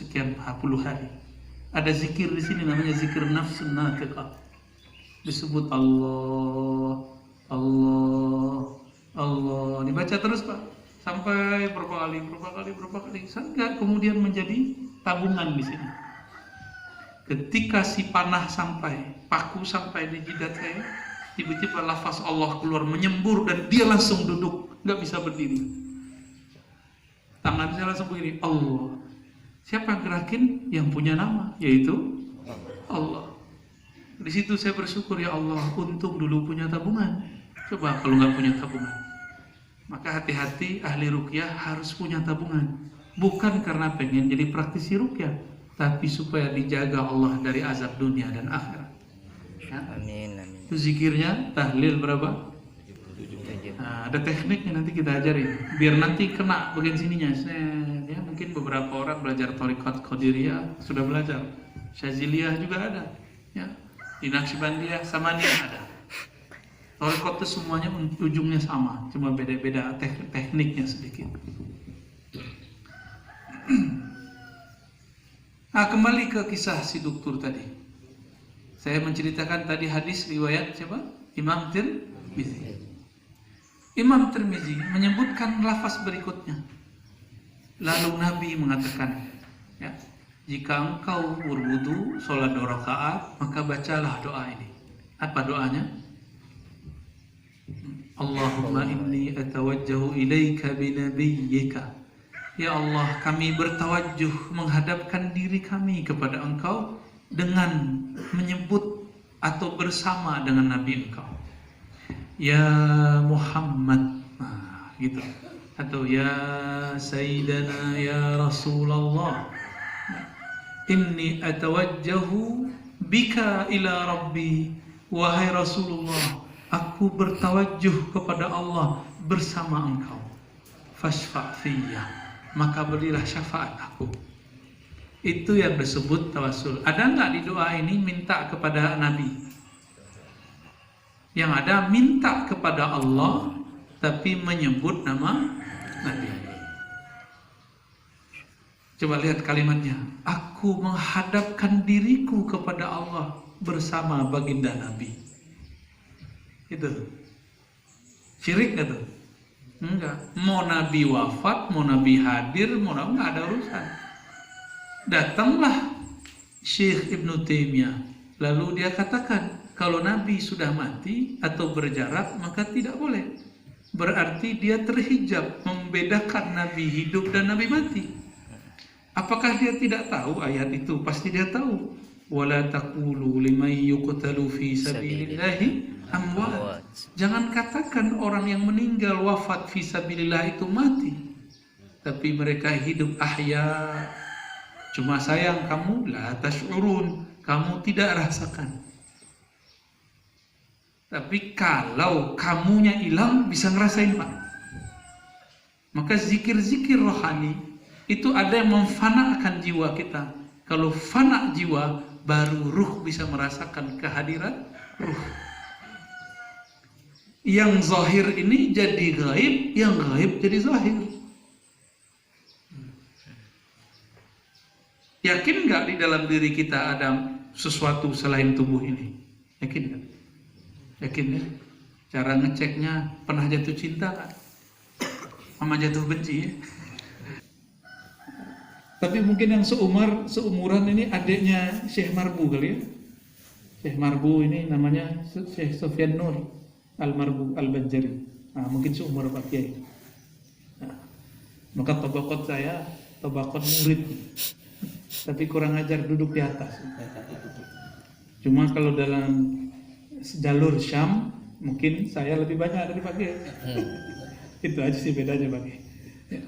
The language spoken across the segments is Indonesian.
sekian puluh hari. Ada zikir di sini namanya zikir nafsun natiqah. Disebut Allah, Allah, Allah. Dibaca terus Pak, sampai berapa kali, sampai kemudian menjadi tabungan di sini. Ketika si panah sampai, paku sampai di jidat saya, tiba-tiba lafaz Allah keluar menyembur dan dia langsung duduk, nggak bisa berdiri. Tangan saya langsung begini, Allah. Siapa yang gerakin? Yang punya nama, yaitu Allah. Di situ saya bersyukur, ya Allah, untung dulu punya tabungan. Coba kalau nggak punya tabungan. Maka hati-hati, ahli ruqyah harus punya tabungan. Bukan karena pengen jadi praktisi ruqyah, tapi supaya dijaga Allah dari azab dunia dan akhirat. Ya? Amin, amin. Itu zikirnya, tahlil berapa? Nah, ada tekniknya nanti kita ajarin. Biar nanti kena bagian sininya. Ya, mungkin beberapa orang belajar thariqat Qadiriyah sudah belajar. Syaziliyah juga ada. Ya. Di Naqsyabandiyah, Samaniyah ada. Thariqat itu semuanya ujungnya sama, cuma beda-beda tekniknya sedikit. Nah, kembali ke kisah si dokter tadi. Saya menceritakan tadi hadis riwayat siapa? Imam Tirmizi. Imam Tirmizi menyebutkan lafaz berikutnya. Lalu Nabi mengatakan, ya, jika engkau berwudu, sholat 2 rakaat, maka bacalah doa ini. Apa doanya? Allahumma inni atawajjahu ilaika binabiyyika. Ya Allah, kami bertawajjuh menghadapkan diri kami kepada engkau dengan menyebut atau bersama dengan Nabi engkau. Ya Muhammad, nah, gitu. Atau ya Sayyidana ya Rasulullah, inni atawajjahu bika ila Rabbi. Wahai Rasulullah, aku bertawajjuh kepada Allah bersama engkau. Fashfa' fiyya, maka berilah syafaat aku. Itu yang disebut tawassul. Ada nggak di doa ini minta kepada Nabi? Yang ada minta kepada Allah tapi menyebut nama Nabi. Coba lihat kalimatnya. Aku menghadapkan diriku kepada Allah bersama baginda Nabi. Itu syirik nggak tuh? Enggak. Mau Nabi wafat, mau Nabi hadir, mau Nabi nggak ada urusan. Datanglah Syekh Ibnu Taimiyah, lalu dia katakan kalau Nabi sudah mati atau berjarak maka tidak boleh. Berarti dia terhijab, membedakan Nabi hidup dan Nabi mati. Apakah dia tidak tahu ayat itu? Pasti dia tahu. Wala taqulu liman yuqtalu fi sabilillahi amwat. Jangan katakan orang yang meninggal wafat fi sabilillah itu mati, tapi mereka hidup ahya. Cuma sayang kamu la tash'urun, kamu tidak rasakan. Tapi kalau kamunya hilang bisa ngerasain Pak. Maka zikir-zikir rohani itu ada yang memfanakan jiwa kita. Kalau fana jiwa, baru ruh bisa merasakan kehadiran ruh. Yang zahir ini jadi gaib, yang gaib jadi zahir. Yakin nggak di dalam diri kita ada sesuatu selain tubuh ini? Yakin nggak? Yakin ya? Cara ngeceknya, pernah jatuh cinta kan? Sama jatuh benci ya? Tapi mungkin yang seumuran ini adiknya Syekh Marbu kali ya. Syekh Marbu ini namanya Syekh Sofyan Nur Al-Marbu Al-Banjari. Nah, mungkin seumur Pak Kiai. Nah, maka tabaqat saya tabaqat murid. Tapi kurang ajar duduk di atas. Cuma kalau dalam jalur Syam mungkin saya lebih banyak dari Pak Kiai. Itu aja sih bedanya Pak Kiai. Ya.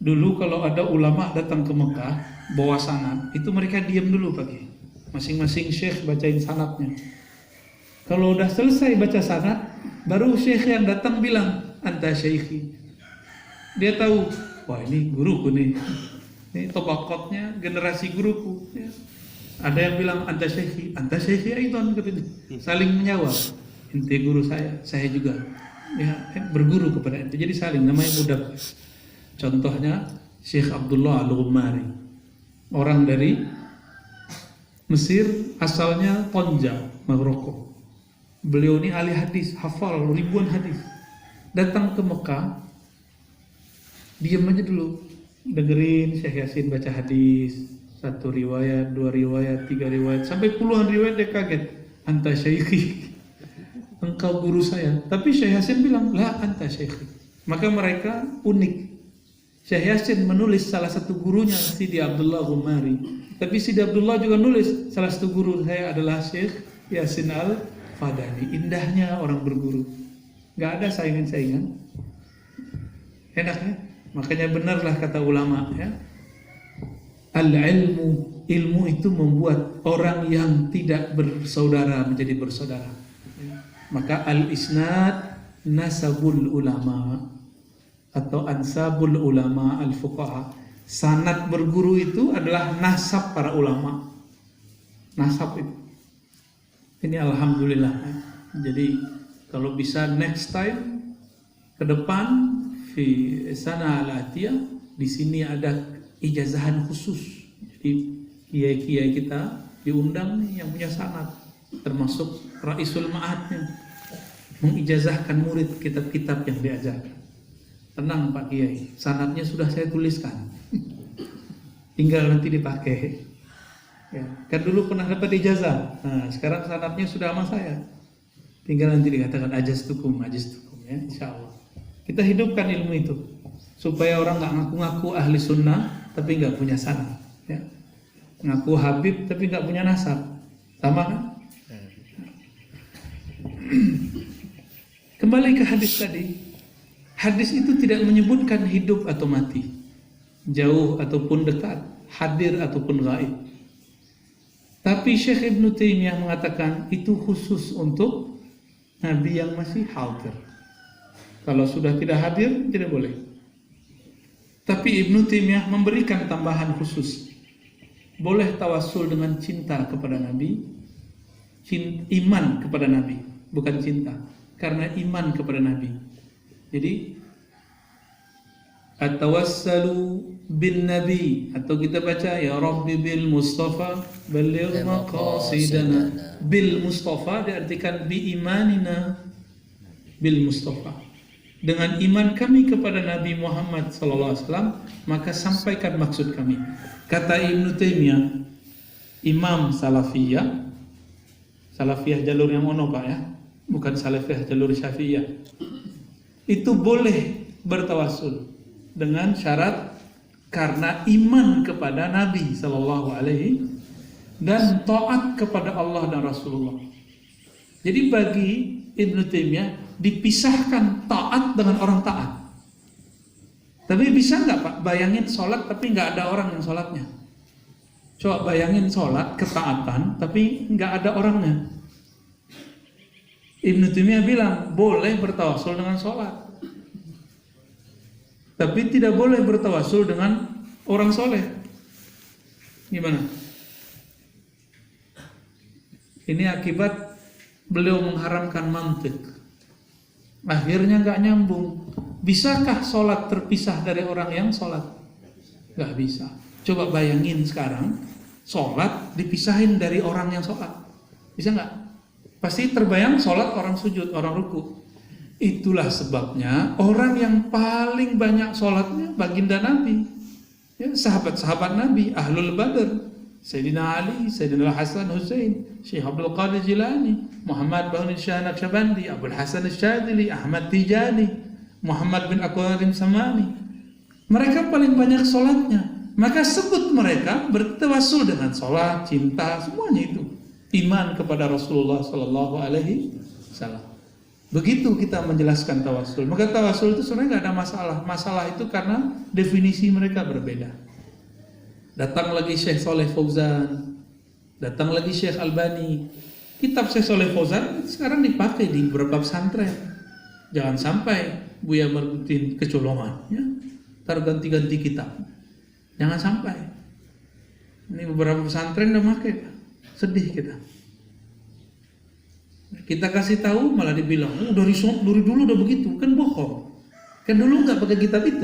Dulu kalau ada ulama datang ke Mekah bawa sanad, itu mereka diam dulu Pak Kiai. Masing-masing syekh bacain sanadnya. Kalau udah selesai baca sanad, baru syekh yang datang bilang, anta syekhi. Dia tahu, wah ini guruku nih. Ini tabaqatnya generasi guruku. Ya. Ada yang bilang anta syekhi aidan, katanya. Saling menjawab. Ente guru saya juga. Ya, berguru kepada ente. Jadi saling, namanya mudah. Contohnya Syekh Abdullah Al-Ghumari. orang dari Mesir, asalnya Tonja, Maroko. Beliau ini ahli hadis, hafal ribuan hadis. Datang ke Mekah, diam aja dulu, dengerin Syekh Yasin baca hadis, 1 riwayat, 2 riwayat, 3 riwayat, sampai puluhan riwayat. Dia kaget, anta syaikhi, engkau guru saya. Tapi Syekh Yasin bilang, la anta syaikhi. Maka mereka unik. Syekh Yasin menulis salah satu gurunya Sidi Abdullah Ghumari, tapi Sidi Abdullah juga nulis salah satu guru saya adalah Syekh Yasin Al-Fadani. Indahnya orang berguru, gak ada saingan-saingan, enak ya. Makanya benarlah kata ulama ya, al-ilmu, ilmu itu membuat orang yang tidak bersaudara menjadi bersaudara. Maka al-isnad nasabul ulama atau ansabul ulama al-fuqaha. Sanad berguru itu adalah nasab para ulama. Nasab itu. Ini alhamdulillah. Jadi kalau bisa next time ke depan di sana al-atiyah, di sini ada ijazahan khusus. Jadi kiai-kiai kita diundang nih yang punya sanad, termasuk Raisul Ma'adnya, mengijazahkan murid kitab-kitab yang diajarkan. Tenang Pak Kiai, sanadnya sudah saya tuliskan, tinggal nanti dipakai. Ya, kan dulu pernah dapat ijazah, nah sekarang sanadnya sudah sama saya, tinggal nanti dikatakan ajastukum ya, insya Allah. Kita hidupkan ilmu itu supaya orang nggak ngaku-ngaku ahli sunnah tapi nggak punya sanad, ya. Ngaku Habib tapi nggak punya nasab, sama kan? Kembali ke hadis tadi. Hadis itu tidak menyebutkan hidup atau mati, jauh ataupun dekat, hadir ataupun gaib. Tapi Syekh Ibnu Taimiyah mengatakan itu khusus untuk Nabi yang masih hadir. Kalau sudah tidak hadir, tidak boleh. Tapi Ibnu Taimiyah memberikan tambahan khusus. Boleh tawassul dengan cinta kepada Nabi, iman kepada Nabi, bukan cinta, karena iman kepada Nabi. Jadi at-tawassalu bin nabi, atau kita baca ya Rabbi bil Mustafa balligh maqasidana. Bil Mustafa diartikan bi imanina bil Mustafa. Dengan iman kami kepada Nabi Muhammad sallallahu alaihi wasallam, maka sampaikan maksud kami. Kata Ibnu Taimiyah, Imam Salafiyah jalur yang ono Pak ya, bukan Salafiyah jalur Syafi'iyah. Itu boleh bertawassul dengan syarat karena iman kepada Nabi sallallahu alaihi dan taat kepada Allah dan Rasulullah. Jadi bagi Ibnu Taimiyah dipisahkan taat dengan orang taat. Tapi bisa nggak Pak bayangin sholat tapi nggak ada orang yang sholatnya? Coba bayangin sholat ketaatan tapi nggak ada orangnya. Ibnu Taimiyah bilang boleh bertawassul dengan sholat, tapi tidak boleh bertawassul dengan orang soleh. Gimana? Ini akibat beliau mengharamkan mantik. Akhirnya nggak nyambung. Bisakah sholat terpisah dari orang yang sholat? Nggak bisa. Coba bayangin sekarang sholat dipisahin dari orang yang sholat, bisa nggak? Pasti terbayang sholat orang sujud, orang ruku. Itulah sebabnya orang yang paling banyak sholatnya baginda Nabi, ya, sahabat-sahabat Nabi, Ahlul Badr, Sayyidina Ali, Sayyidina Hasan Hussein, Syekh Abdul Qadir Jilani, Muhammad bin Shah Naqsyabandi, Abdul Hasan Asyadili, Ahmad Tijani, Muhammad bin Aqwarim Samani. Mereka paling banyak sholatnya. Maka sebut mereka bertawassul dengan sholat, cinta, semuanya itu. Iman kepada Rasulullah Sallallahu Alaihi Wasallam. Begitu kita menjelaskan tawassul. Maka tawassul itu sebenarnya nggak ada masalah. Masalah itu karena definisi mereka berbeda. Datang lagi Syekh Saleh Fauzan, datang lagi Syekh Albani. Kitab Syekh Saleh Fauzan sekarang dipakai di beberapa pesantren. Jangan sampai Buya Marbutin kecolongan, ya. Ntar ganti-ganti kitab. Jangan sampai. Ini beberapa pesantren udah pakai. Sedih kita. Kita kasih tahu malah dibilang, dari dulu udah begitu, kan bohong. Kan dulu nggak pakai kitab itu.